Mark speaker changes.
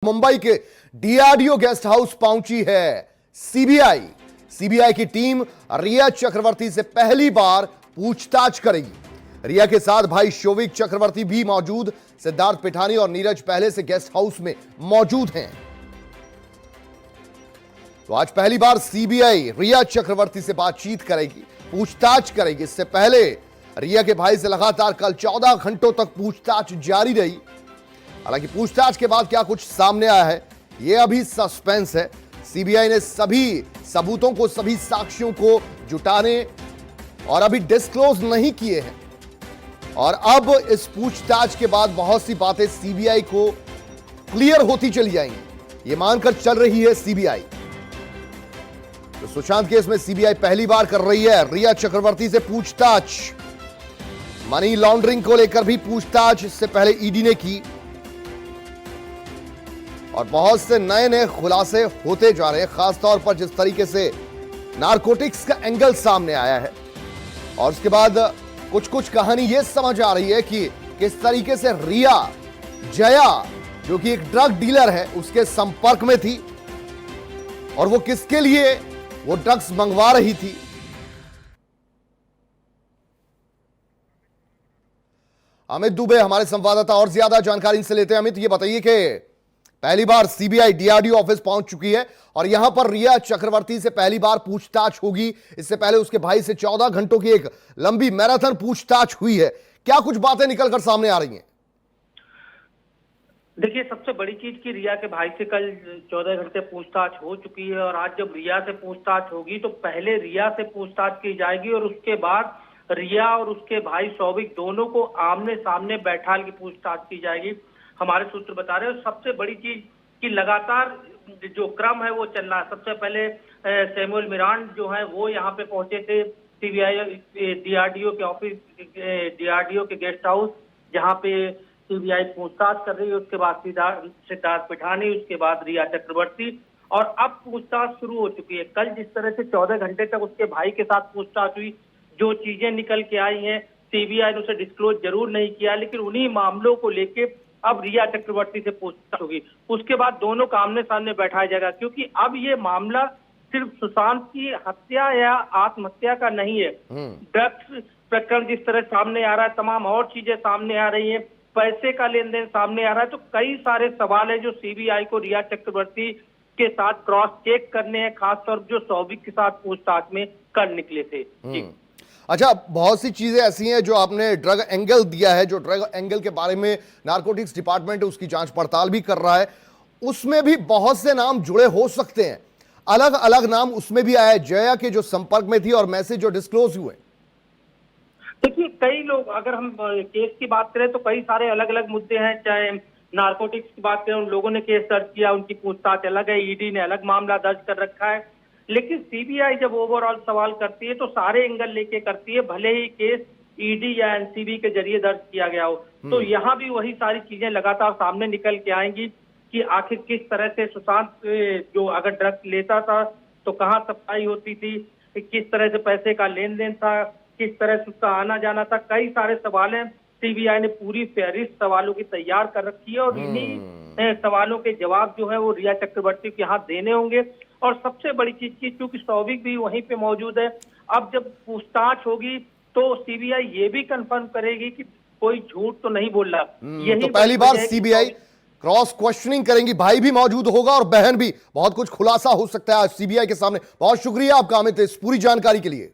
Speaker 1: मुंबई के DRDO guest house पहुंची है सीबीआई। सीबीआई की टीम रिया चक्रवर्ती से पहली बार पूछताछ करेगी। रिया के साथ भाई शोविक चक्रवर्ती भी मौजूद। सिद्धार्थ पिठानी और नीरज पहले से गेस्ट हाउस में मौजूद हैं। तो आज पहली बार सीबीआई रिया चक्रवर्ती से बातचीत करेगी, पूछताछ करेगी। इससे पहले रिया के भाई से लगातार कल 14 घंटों तक पूछताछ जारी रही। हालांकि पूछताछ के बाद क्या कुछ सामने आया है यह अभी सस्पेंस है। सीबीआई ने सभी सबूतों को, सभी साक्ष्यों को जुटाने और अभी डिस्क्लोज नहीं किए हैं। और अब इस पूछताछ के बाद बहुत सी बातें सीबीआई को क्लियर होती चली जाएंगी, ये मानकर चल रही है सीबीआई। तो सुशांत केस में सीबीआई पहली बार कर रही है रिया चक्रवर्ती से पूछताछ। मनी लॉन्ड्रिंग को लेकर भी पूछताछ इससे पहले ईडी ने की और बहुत से नए नए खुलासे होते जा रहे हैं। खासतौर पर जिस तरीके से नारकोटिक्स का एंगल सामने आया है और उसके बाद कुछ कुछ कहानी यह समझ आ रही है कि किस तरीके से रिया जया, जो कि एक ड्रग डीलर है, उसके संपर्क में थी और वो किसके लिए वो ड्रग्स मंगवा रही थी। अमित दुबे हमारे संवाददाता और ज्यादा जानकारी इनसे लेते हैं। अमित, ये बताइए कि पहली बार सीबीआई डीआरडीओ ऑफिस पहुंच चुकी है और यहां पर रिया चक्रवर्ती से पहली बार पूछताछ होगी। इससे पहले उसके भाई से 14 घंटों की एक लंबी मैराथन पूछताछ हुई है। क्या कुछ बातें निकलकर सामने आ रही हैं?
Speaker 2: देखिए, सबसे बड़ी चीज कि रिया के भाई से कल 14 घंटे पूछताछ हो चुकी है और आज जब रिया से पूछताछ होगी तो पहले रिया से पूछताछ की जाएगी और उसके बाद रिया और उसके भाई शौविक दोनों को आमने सामने बैठाल की पूछताछ की जाएगी। हमारे सूत्र बता रहे हैं। सबसे बड़ी चीज कि लगातार जो क्रम है वो चल रहा है। सबसे पहले सैमुअल मिरांड जो है वो यहाँ पे पहुंचे थे सीबीआई डीआरडीओ के ऑफिस, डीआरडीओ के गेस्ट हाउस, जहाँ पे सीबीआई पूछताछ कर रही है। उसके बाद सिद्धार्थ पिठानी, उसके बाद रिया चक्रवर्ती और अब पूछताछ शुरू हो चुकी है। कल जिस तरह से 14 घंटे तक उसके भाई के साथ पूछताछ हुई, जो चीजें निकल के आई हैं, सीबीआई ने उसे डिस्क्लोज जरूर नहीं किया, लेकिन उन्हीं मामलों को लेके अब रिया चक्रवर्ती से पूछताछ होगी। उसके बाद दोनों को आमने सामने बैठाया जाएगा, क्योंकि अब ये मामला सिर्फ सुशांत की हत्या या आत्महत्या का नहीं है। ड्रग्स प्रकरण जिस तरह सामने आ रहा है, तमाम और चीजें सामने आ रही हैं, पैसे का लेन देन सामने आ रहा है। तो कई सारे सवाल है जो सीबीआई को रिया चक्रवर्ती के साथ क्रॉस चेक करने हैं, खासतौर जो शौविक के साथ पूछताछ में कर निकले थे।
Speaker 1: अच्छा, बहुत सी चीजें ऐसी हैं जो आपने ड्रग एंगल दिया है, जो ड्रग एंगल के बारे में नारकोटिक्स डिपार्टमेंट उसकी जांच पड़ताल भी कर रहा है। उसमें भी बहुत से नाम जुड़े हो सकते हैं, अलग अलग नाम उसमें भी आया है। जया के जो संपर्क में थी और मैसेज जो डिस्क्लोज हुए।
Speaker 2: देखिए, कई लोग, अगर हम केस की बात करें तो कई सारे अलग अलग मुद्दे हैं। चाहे नारकोटिक्स की बात करें, उन लोगों ने केस दर्ज किया, उनकी पूछताछ अलग है, ईडी ने अलग मामला दर्ज कर रखा है। लेकिन सीबीआई जब ओवरऑल सवाल करती है तो सारे एंगल लेके करती है, भले ही केस ईडी या एनसीबी के जरिए दर्ज किया गया हो। तो यहाँ भी वही सारी चीजें लगातार सामने निकल के आएंगी कि आखिर किस तरह से सुशांत जो अगर ड्रग्स लेता था तो कहाँ सप्लाई होती थी, किस तरह से पैसे का लेन देन था, किस तरह से उसका आना जाना था। कई सारे सवाल हैं। सीबीआई ने पूरी फहरिस्त सवालों की तैयार कर रखी है और इन्हीं सवालों के जवाब जो है वो रिया चक्रवर्ती के हाथ देने होंगे। और सबसे बड़ी चीज की, क्योंकि शौविक भी वहीं पे मौजूद है, अब जब पूछताछ होगी तो सीबीआई ये भी कंफर्म करेगी कि कोई झूठ तो नहीं बोल रहा। यही
Speaker 1: तो पहली बार सीबीआई क्रॉस क्वेश्चनिंग करेंगी। भाई भी मौजूद होगा और बहन भी। बहुत कुछ खुलासा हो सकता है आज सीबीआई के सामने। बहुत शुक्रिया आपका अमित इस पूरी जानकारी के लिए।